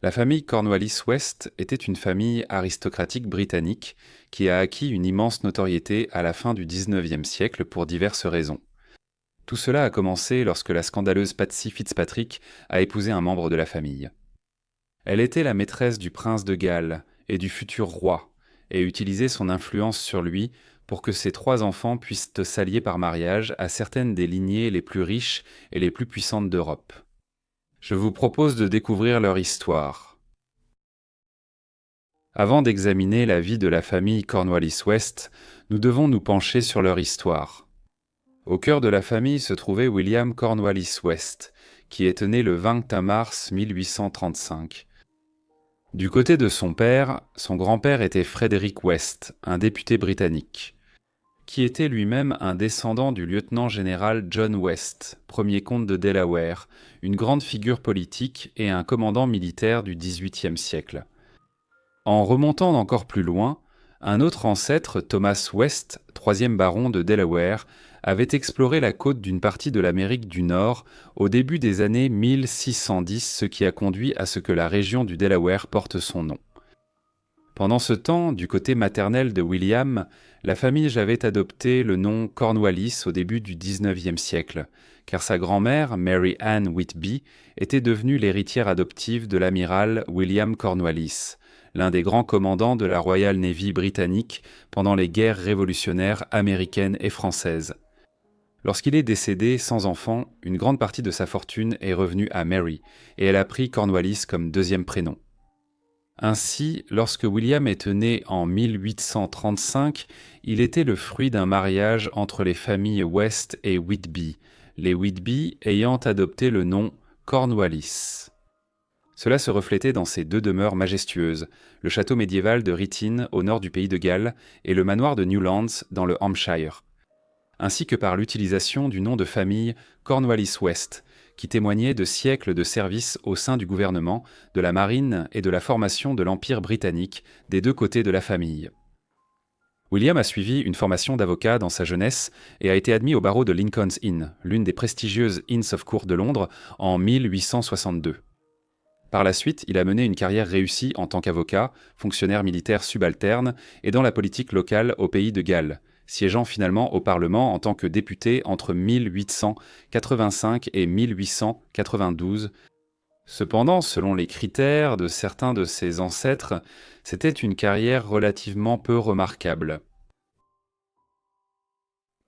La famille Cornwallis-West était une famille aristocratique britannique qui a acquis une immense notoriété à la fin du XIXe siècle pour diverses raisons. Tout cela a commencé lorsque la scandaleuse Patsy Fitzpatrick a épousé un membre de la famille. Elle était la maîtresse du prince de Galles et du futur roi, et utilisait son influence sur lui pour que ses 3 enfants puissent s'allier par mariage à certaines des lignées les plus riches et les plus puissantes d'Europe. Je vous propose de découvrir leur histoire. Avant d'examiner la vie de la famille Cornwallis-West, nous devons nous pencher sur leur histoire. Au cœur de la famille se trouvait William Cornwallis-West, qui est né le 20 mars 1835. Du côté de son père, son grand-père était Frederick West, un député britannique, qui était lui-même un descendant du lieutenant-général John West, premier comte de Delaware, une grande figure politique et un commandant militaire du XVIIIe siècle. En remontant encore plus loin, un autre ancêtre, Thomas West, troisième baron de Delaware, avait exploré la côte d'une partie de l'Amérique du Nord au début des années 1610, ce qui a conduit à ce que la région du Delaware porte son nom. Pendant ce temps, du côté maternel de William, la famille avait adopté le nom Cornwallis au début du XIXe siècle, car sa grand-mère, Mary Ann Whitby, était devenue l'héritière adoptive de l'amiral William Cornwallis, l'un des grands commandants de la Royal Navy britannique pendant les guerres révolutionnaires américaines et françaises. Lorsqu'il est décédé sans enfant, une grande partie de sa fortune est revenue à Mary, et elle a pris Cornwallis comme deuxième prénom. Ainsi, lorsque William est né en 1835, il était le fruit d'un mariage entre les familles West et Whitby, les Whitby ayant adopté le nom Cornwallis. Cela se reflétait dans ces 2 demeures majestueuses, le château médiéval de Rythin au nord du pays de Galles et le manoir de Newlands dans le Hampshire, ainsi que par l'utilisation du nom de famille Cornwallis-West, qui témoignait de siècles de service au sein du gouvernement, de la marine et de la formation de l'Empire britannique des 2 côtés de la famille. William a suivi une formation d'avocat dans sa jeunesse et a été admis au barreau de Lincoln's Inn, l'une des prestigieuses Inns of Court de Londres, en 1862. Par la suite, il a mené une carrière réussie en tant qu'avocat, fonctionnaire militaire subalterne et dans la politique locale au pays de Galles, siégeant finalement au Parlement en tant que député entre 1885 et 1892. Cependant, selon les critères de certains de ses ancêtres, c'était une carrière relativement peu remarquable.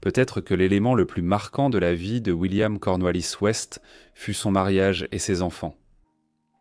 Peut-être que l'élément le plus marquant de la vie de William Cornwallis-West fut son mariage et ses enfants.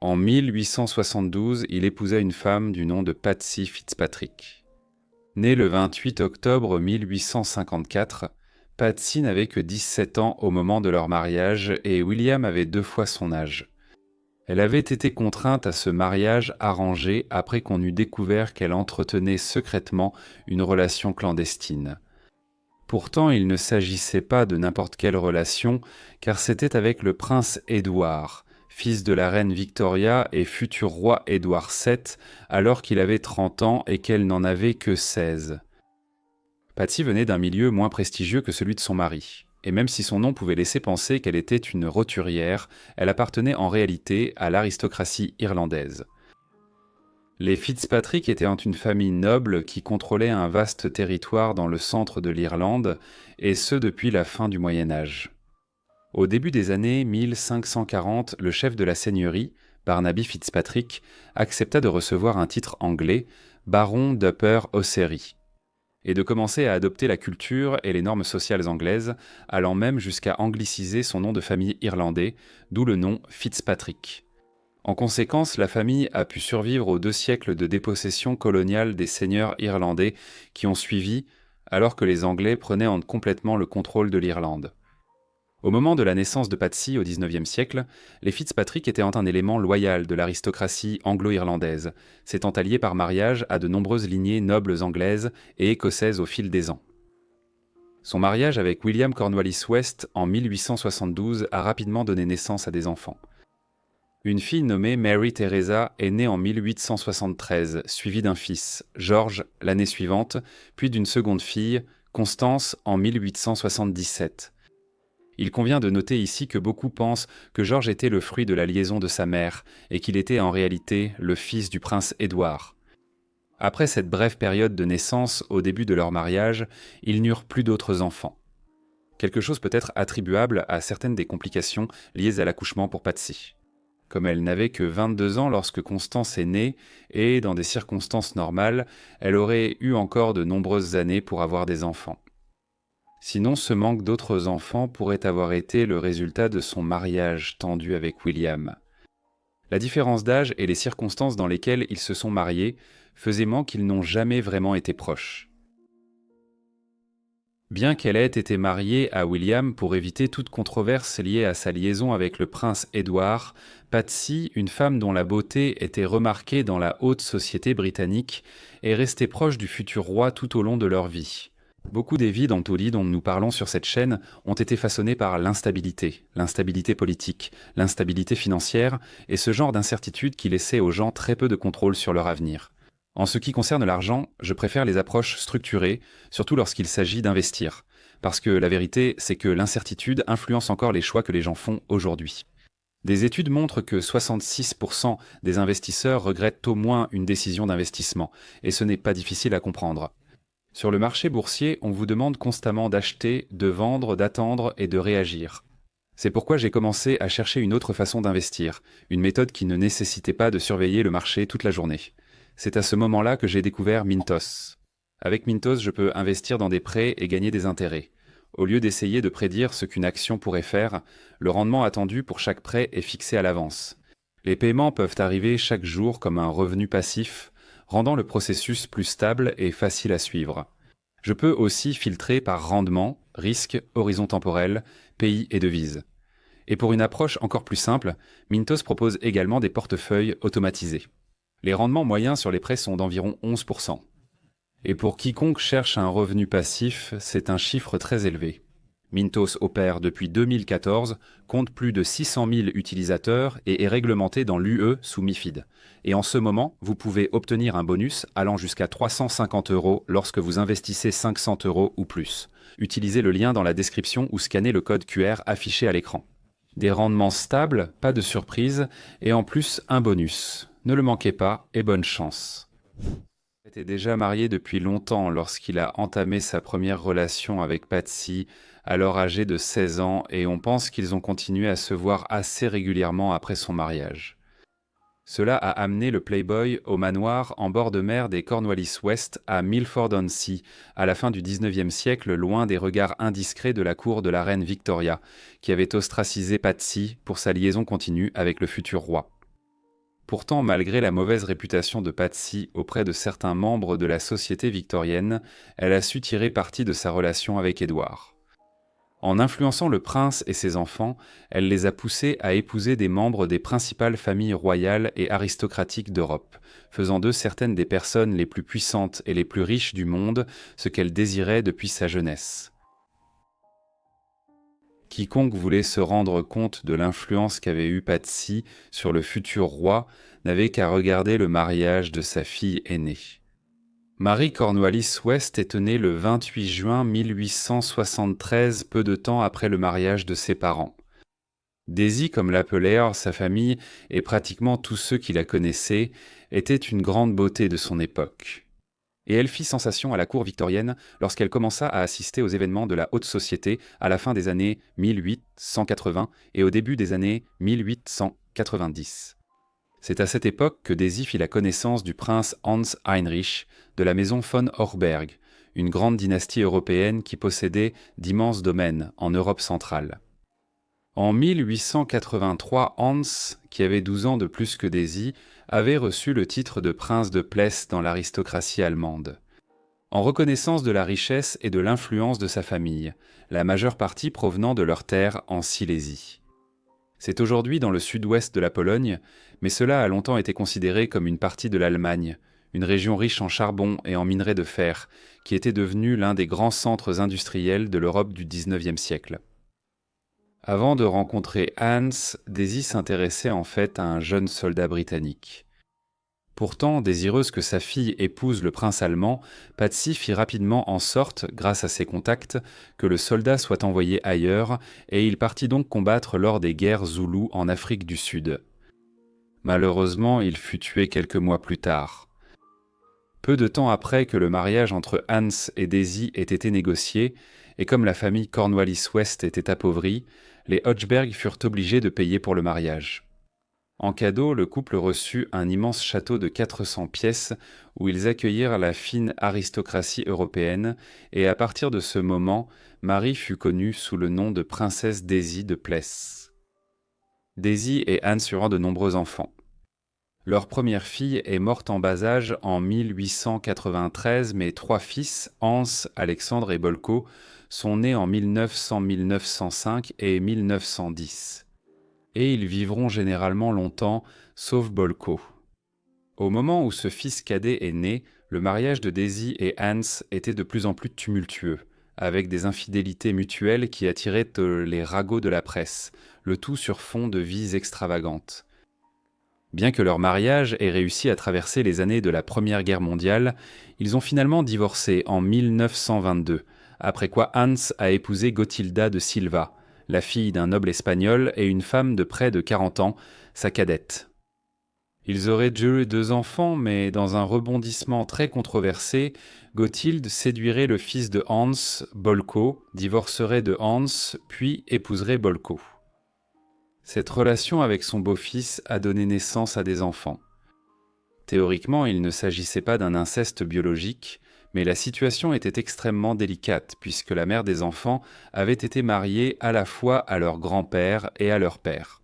En 1872, il épousa une femme du nom de Patsy Fitzpatrick. Née le 28 octobre 1854, Patsy n'avait que 17 ans au moment de leur mariage et William avait 2 fois son âge. Elle avait été contrainte à ce mariage arrangé après qu'on eut découvert qu'elle entretenait secrètement une relation clandestine. Pourtant, il ne s'agissait pas de n'importe quelle relation, car c'était avec le prince Édouard, fils de la reine Victoria et futur roi Édouard VII, alors qu'il avait 30 ans et qu'elle n'en avait que 16. Patsy venait d'un milieu moins prestigieux que celui de son mari, et même si son nom pouvait laisser penser qu'elle était une roturière, elle appartenait en réalité à l'aristocratie irlandaise. Les Fitzpatrick étaient une famille noble qui contrôlait un vaste territoire dans le centre de l'Irlande, et ce depuis la fin du Moyen Âge. Au début des années 1540, le chef de la seigneurie, Barnaby Fitzpatrick, accepta de recevoir un titre anglais, baron d'Upper Ossery, et de commencer à adopter la culture et les normes sociales anglaises, allant même jusqu'à angliciser son nom de famille irlandais, d'où le nom Fitzpatrick. En conséquence, la famille a pu survivre aux 2 siècles de dépossession coloniale des seigneurs irlandais qui ont suivi, alors que les Anglais prenaient complètement le contrôle de l'Irlande. Au moment de la naissance de Patsy au XIXe siècle, les Fitzpatrick étaient un élément loyal de l'aristocratie anglo-irlandaise, s'étant alliés par mariage à de nombreuses lignées nobles anglaises et écossaises au fil des ans. Son mariage avec William Cornwallis-West en 1872 a rapidement donné naissance à des enfants. Une fille nommée Mary Teresa est née en 1873, suivie d'un fils, George, l'année suivante, puis d'une seconde fille, Constance, en 1877. Il convient de noter ici que beaucoup pensent que George était le fruit de la liaison de sa mère et qu'il était en réalité le fils du prince Édouard. Après cette brève période de naissance au début de leur mariage, ils n'eurent plus d'autres enfants. Quelque chose peut être attribuable à certaines des complications liées à l'accouchement pour Patsy. Comme elle n'avait que 22 ans lorsque Constance est née, et dans des circonstances normales, elle aurait eu encore de nombreuses années pour avoir des enfants. Sinon, ce manque d'autres enfants pourrait avoir été le résultat de son mariage tendu avec William. La différence d'âge et les circonstances dans lesquelles ils se sont mariés faisaient qu'ils n'ont jamais vraiment été proches. Bien qu'elle ait été mariée à William pour éviter toute controverse liée à sa liaison avec le prince Édouard, Patsy, une femme dont la beauté était remarquée dans la haute société britannique, est restée proche du futur roi tout au long de leur vie. Beaucoup des vies d'Antoli dont nous parlons sur cette chaîne ont été façonnées par l'instabilité politique, l'instabilité financière et ce genre d'incertitude qui laissait aux gens très peu de contrôle sur leur avenir. En ce qui concerne l'argent, je préfère les approches structurées, surtout lorsqu'il s'agit d'investir. Parce que la vérité, c'est que l'incertitude influence encore les choix que les gens font aujourd'hui. Des études montrent que 66% des investisseurs regrettent au moins une décision d'investissement, et ce n'est pas difficile à comprendre. Sur le marché boursier, on vous demande constamment d'acheter, de vendre, d'attendre et de réagir. C'est pourquoi j'ai commencé à chercher une autre façon d'investir, une méthode qui ne nécessitait pas de surveiller le marché toute la journée. C'est à ce moment-là que j'ai découvert Mintos. Avec Mintos, je peux investir dans des prêts et gagner des intérêts. Au lieu d'essayer de prédire ce qu'une action pourrait faire, le rendement attendu pour chaque prêt est fixé à l'avance. Les paiements peuvent arriver chaque jour comme un revenu passif, rendant le processus plus stable et facile à suivre. Je peux aussi filtrer par rendement, risque, horizon temporel, pays et devise. Et pour une approche encore plus simple, Mintos propose également des portefeuilles automatisés. Les rendements moyens sur les prêts sont d'environ 11%. Et pour quiconque cherche un revenu passif, c'est un chiffre très élevé. Mintos opère depuis 2014, compte plus de 600 000 utilisateurs et est réglementé dans l'UE sous MiFID. Et en ce moment, vous pouvez obtenir un bonus allant jusqu'à 350 € lorsque vous investissez 500 € ou plus. Utilisez le lien dans la description ou scannez le code QR affiché à l'écran. Des rendements stables, pas de surprise, et en plus un bonus. Ne le manquez pas et bonne chance. Il était déjà marié depuis longtemps lorsqu'il a entamé sa première relation avec Patsy, alors âgé de 16 ans, et on pense qu'ils ont continué à se voir assez régulièrement après son mariage. Cela a amené le Playboy au manoir en bord de mer des Cornwallis West à Milford-on-Sea, à la fin du XIXe siècle, loin des regards indiscrets de la cour de la reine Victoria, qui avait ostracisé Patsy pour sa liaison continue avec le futur roi. Pourtant, malgré la mauvaise réputation de Patsy auprès de certains membres de la société victorienne, elle a su tirer parti de sa relation avec Édouard. En influençant le prince et ses enfants, elle les a poussés à épouser des membres des principales familles royales et aristocratiques d'Europe, faisant d'eux certaines des personnes les plus puissantes et les plus riches du monde, ce qu'elle désirait depuis sa jeunesse. Quiconque voulait se rendre compte de l'influence qu'avait eue Patsy sur le futur roi n'avait qu'à regarder le mariage de sa fille aînée. Marie Cornwallis West est née le 28 juin 1873, peu de temps après le mariage de ses parents. Daisy, comme l'appelèrent sa famille et pratiquement tous ceux qui la connaissaient, était une grande beauté de son époque. Et elle fit sensation à la cour victorienne lorsqu'elle commença à assister aux événements de la haute société à la fin des années 1880 et au début des années 1890. C'est à cette époque que Daisy fit la connaissance du prince Hans Heinrich de la maison von Horberg, une grande dynastie européenne qui possédait d'immenses domaines en Europe centrale. En 1883, Hans, qui avait 12 ans de plus que Daisy, avait reçu le titre de prince de Pless dans l'aristocratie allemande. En reconnaissance de la richesse et de l'influence de sa famille, la majeure partie provenant de leurs terres en Silésie. C'est aujourd'hui dans le sud-ouest de la Pologne, mais cela a longtemps été considéré comme une partie de l'Allemagne, une région riche en charbon et en minerais de fer, qui était devenue l'un des grands centres industriels de l'Europe du XIXe siècle. Avant de rencontrer Hans, Daisy s'intéressait en fait à un jeune soldat britannique. Pourtant, désireuse que sa fille épouse le prince allemand, Patsy fit rapidement en sorte, grâce à ses contacts, que le soldat soit envoyé ailleurs, et il partit donc combattre lors des guerres zoulous en Afrique du Sud. Malheureusement, il fut tué quelques mois plus tard. Peu de temps après que le mariage entre Hans et Daisy ait été négocié, et comme la famille Cornwallis-West était appauvrie, les Hochberg furent obligés de payer pour le mariage. En cadeau, le couple reçut un immense château de 400 pièces où ils accueillirent la fine aristocratie européenne, et à partir de ce moment, Marie fut connue sous le nom de princesse Daisy de Pless. Daisy et Hans eurent de nombreux enfants. Leur première fille est morte en bas âge en 1893, mais 3 fils, Hans, Alexandre et Bolko, sont nés en 1900, 1905 et 1910. Et ils vivront généralement longtemps, sauf Bolko. Au moment où ce fils cadet est né, le mariage de Daisy et Hans était de plus en plus tumultueux, avec des infidélités mutuelles qui attiraient les ragots de la presse, le tout sur fond de vies extravagantes. Bien que leur mariage ait réussi à traverser les années de la Première Guerre mondiale, ils ont finalement divorcé en 1922, après quoi Hans a épousé Gotilda de Silva, la fille d'un noble espagnol et une femme de près de 40 ans, sa cadette. Ils auraient eu 2 enfants, mais dans un rebondissement très controversé, Gothilde séduirait le fils de Hans, Bolko, divorcerait de Hans, puis épouserait Bolko. Cette relation avec son beau-fils a donné naissance à des enfants. Théoriquement, il ne s'agissait pas d'un inceste biologique, mais la situation était extrêmement délicate puisque la mère des enfants avait été mariée à la fois à leur grand-père et à leur père.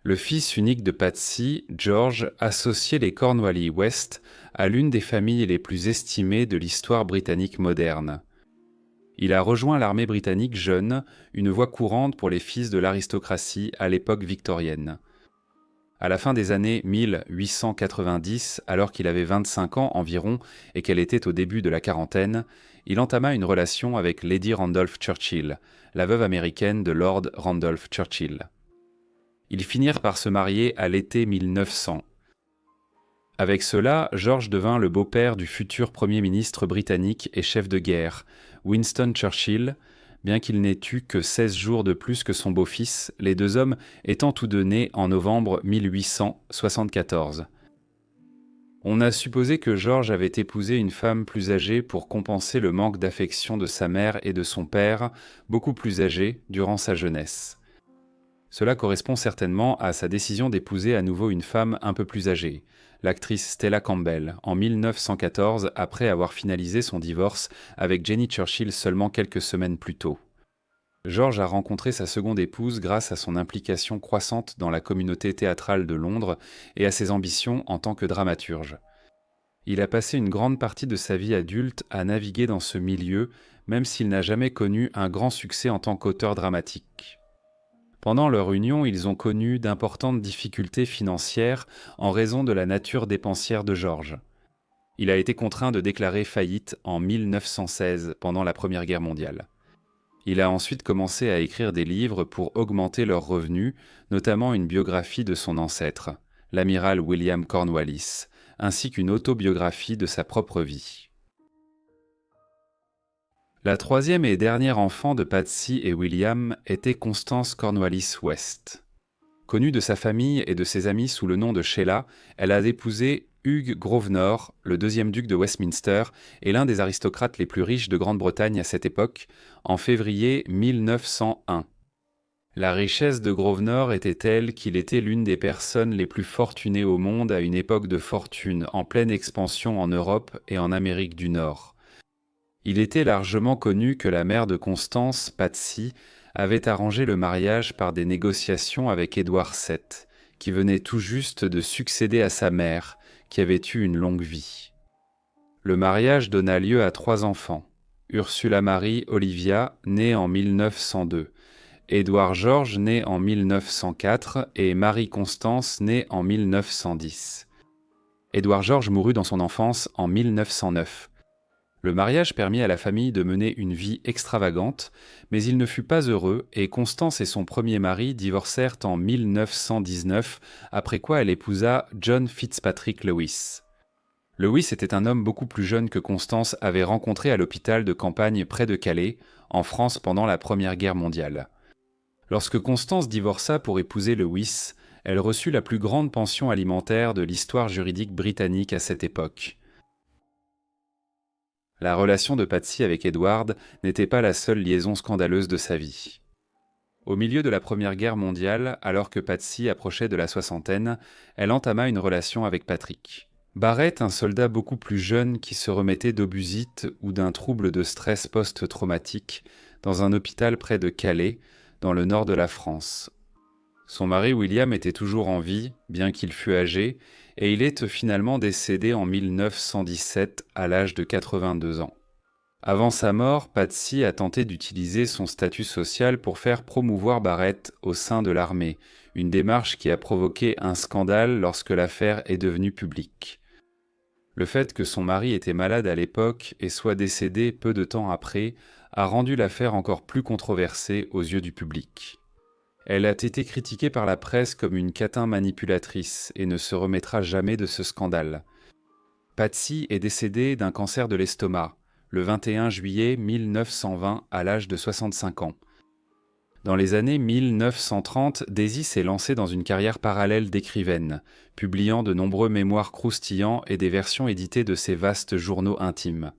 Le fils unique de Patsy, George, associait les Cornwallis-West à l'une des familles les plus estimées de l'histoire britannique moderne. Il a rejoint l'armée britannique jeune, une voie courante pour les fils de l'aristocratie à l'époque victorienne. À la fin des années 1890, alors qu'il avait 25 ans environ et qu'elle était au début de la quarantaine, il entama une relation avec Lady Randolph Churchill, la veuve américaine de Lord Randolph Churchill. Ils finirent par se marier à l'été 1900. Avec cela, George devint le beau-père du futur Premier ministre britannique et chef de guerre, Winston Churchill, bien qu'il n'ait eu que 16 jours de plus que son beau-fils, les 2 hommes étant tous 2 nés en novembre 1874. On a supposé que George avait épousé une femme plus âgée pour compenser le manque d'affection de sa mère et de son père, beaucoup plus âgés, durant sa jeunesse. Cela correspond certainement à sa décision d'épouser à nouveau une femme un peu plus âgée, l'actrice Stella Campbell, en 1914, après avoir finalisé son divorce avec Jenny Churchill seulement quelques semaines plus tôt. George a rencontré sa seconde épouse grâce à son implication croissante dans la communauté théâtrale de Londres et à ses ambitions en tant que dramaturge. Il a passé une grande partie de sa vie adulte à naviguer dans ce milieu, même s'il n'a jamais connu un grand succès en tant qu'auteur dramatique. Pendant leur union, ils ont connu d'importantes difficultés financières en raison de la nature dépensière de George. Il a été contraint de déclarer faillite en 1916 pendant la Première Guerre mondiale. Il a ensuite commencé à écrire des livres pour augmenter leurs revenus, notamment une biographie de son ancêtre, l'amiral William Cornwallis, ainsi qu'une autobiographie de sa propre vie. La troisième et dernière enfant de Patsy et William était Constance Cornwallis-West. Connue de sa famille et de ses amis sous le nom de Sheila, elle a épousé Hugh Grosvenor, le 2e duc de Westminster et l'un des aristocrates les plus riches de Grande-Bretagne à cette époque, en février 1901. La richesse de Grosvenor était telle qu'il était l'une des personnes les plus fortunées au monde à une époque de fortune en pleine expansion en Europe et en Amérique du Nord. Il était largement connu que la mère de Constance, Patsy, avait arrangé le mariage par des négociations avec Édouard VII, qui venait tout juste de succéder à sa mère, qui avait eu une longue vie. Le mariage donna lieu à 3 enfants, Ursula Marie Olivia, née en 1902, Édouard Georges, né en 1904, et Marie Constance, née en 1910. Édouard Georges mourut dans son enfance en 1909. Le mariage permit à la famille de mener une vie extravagante, mais il ne fut pas heureux et Constance et son premier mari divorcèrent en 1919, après quoi elle épousa John Fitzpatrick Lewis. Lewis était un homme beaucoup plus jeune que Constance avait rencontré à l'hôpital de campagne près de Calais, en France pendant la Première Guerre mondiale. Lorsque Constance divorça pour épouser Lewis, elle reçut la plus grande pension alimentaire de l'histoire juridique britannique à cette époque. La relation de Patsy avec Edward n'était pas la seule liaison scandaleuse de sa vie. Au milieu de la Première Guerre mondiale, alors que Patsy approchait de la soixantaine, elle entama une relation avec Patrick. Barrett, un soldat beaucoup plus jeune qui se remettait d'obusite ou d'un trouble de stress post-traumatique dans un hôpital près de Calais, dans le nord de la France. Son mari William était toujours en vie, bien qu'il fût âgé, et il est finalement décédé en 1917 à l'âge de 82 ans. Avant sa mort, Patsy a tenté d'utiliser son statut social pour faire promouvoir Barrett au sein de l'armée, une démarche qui a provoqué un scandale lorsque l'affaire est devenue publique. Le fait que son mari était malade à l'époque et soit décédé peu de temps après a rendu l'affaire encore plus controversée aux yeux du public. Elle a été critiquée par la presse comme une catin manipulatrice et ne se remettra jamais de ce scandale. Patsy est décédée d'un cancer de l'estomac, le 21 juillet 1920 à l'âge de 65 ans. Dans les années 1930, Daisy s'est lancée dans une carrière parallèle d'écrivaine, publiant de nombreux mémoires croustillants et des versions éditées de ses vastes journaux intimes.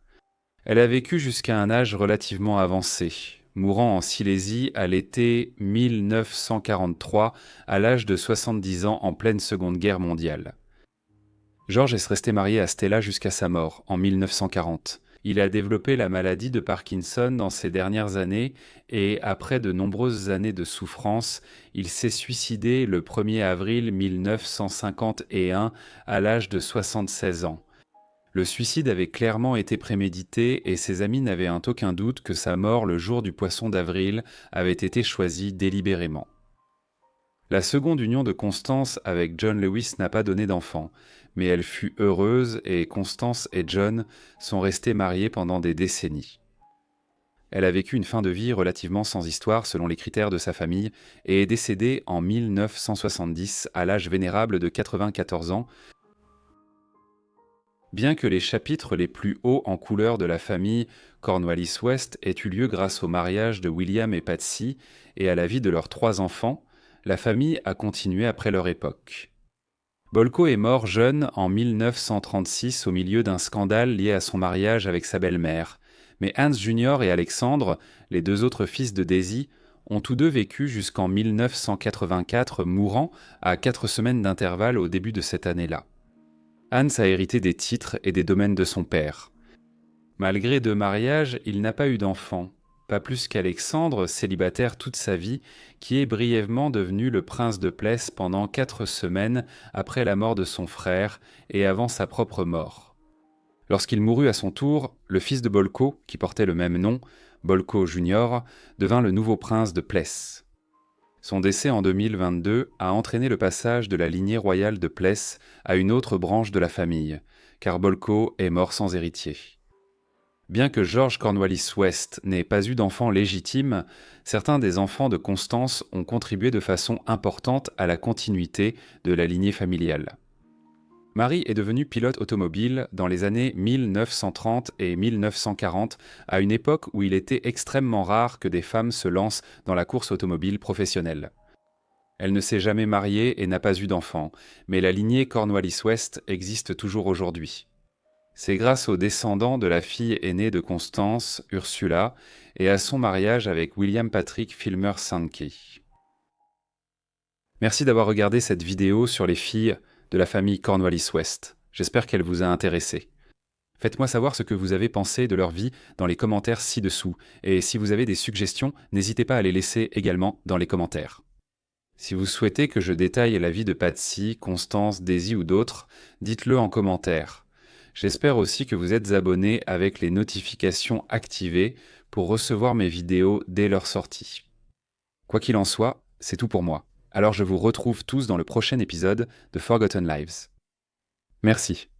Elle a vécu jusqu'à un âge relativement avancé, mourant en Silésie à l'été 1943 à l'âge de 70 ans en pleine Seconde Guerre mondiale. George est resté marié à Stella jusqu'à sa mort, en 1940. Il a développé la maladie de Parkinson dans ses dernières années et, après de nombreuses années de souffrance, il s'est suicidé le 1er avril 1951 à l'âge de 76 ans. Le suicide avait clairement été prémédité et ses amis n'avaient aucun doute que sa mort le jour du poisson d'avril avait été choisie délibérément. La seconde union de Constance avec John Lewis n'a pas donné d'enfant, mais elle fut heureuse et Constance et John sont restés mariés pendant des décennies. Elle a vécu une fin de vie relativement sans histoire selon les critères de sa famille et est décédée en 1970 à l'âge vénérable de 94 ans. Bien que les chapitres les plus hauts en couleur de la famille Cornwallis-West aient eu lieu grâce au mariage de William et Patsy et à la vie de leurs 3 enfants, la famille a continué après leur époque. Bolko est mort jeune en 1936 au milieu d'un scandale lié à son mariage avec sa belle-mère, mais Hans Jr. et Alexandre, les 2 autres fils de Daisy, ont tous 2 vécu jusqu'en 1984, mourant à 4 semaines d'intervalle au début de cette année-là. Hans a hérité des titres et des domaines de son père. Malgré 2 mariages, il n'a pas eu d'enfants, pas plus qu'Alexandre, célibataire toute sa vie, qui est brièvement devenu le prince de Pless pendant 4 semaines après la mort de son frère et avant sa propre mort. Lorsqu'il mourut à son tour, le fils de Bolko, qui portait le même nom, Bolko Jr., devint le nouveau prince de Pless. Son décès en 2022 a entraîné le passage de la lignée royale de Pless à une autre branche de la famille, car Bolko est mort sans héritier. Bien que George Cornwallis-West n'ait pas eu d'enfant légitime, certains des enfants de Constance ont contribué de façon importante à la continuité de la lignée familiale. Marie est devenue pilote automobile dans les années 1930 et 1940, à une époque où il était extrêmement rare que des femmes se lancent dans la course automobile professionnelle. Elle ne s'est jamais mariée et n'a pas eu d'enfant, mais la lignée Cornwallis-West existe toujours aujourd'hui. C'est grâce aux descendants de la fille aînée de Constance, Ursula, et à son mariage avec William Patrick Filmer Sankey. Merci d'avoir regardé cette vidéo sur les filles de la famille Cornwallis-West. J'espère qu'elle vous a intéressé. Faites-moi savoir ce que vous avez pensé de leur vie dans les commentaires ci-dessous, et si vous avez des suggestions, n'hésitez pas à les laisser également dans les commentaires. Si vous souhaitez que je détaille la vie de Patsy, Constance, Daisy ou d'autres, dites-le en commentaire. J'espère aussi que vous êtes abonnés avec les notifications activées pour recevoir mes vidéos dès leur sortie. Quoi qu'il en soit, c'est tout pour moi. Alors je vous retrouve tous dans le prochain épisode de Forgotten Lives. Merci.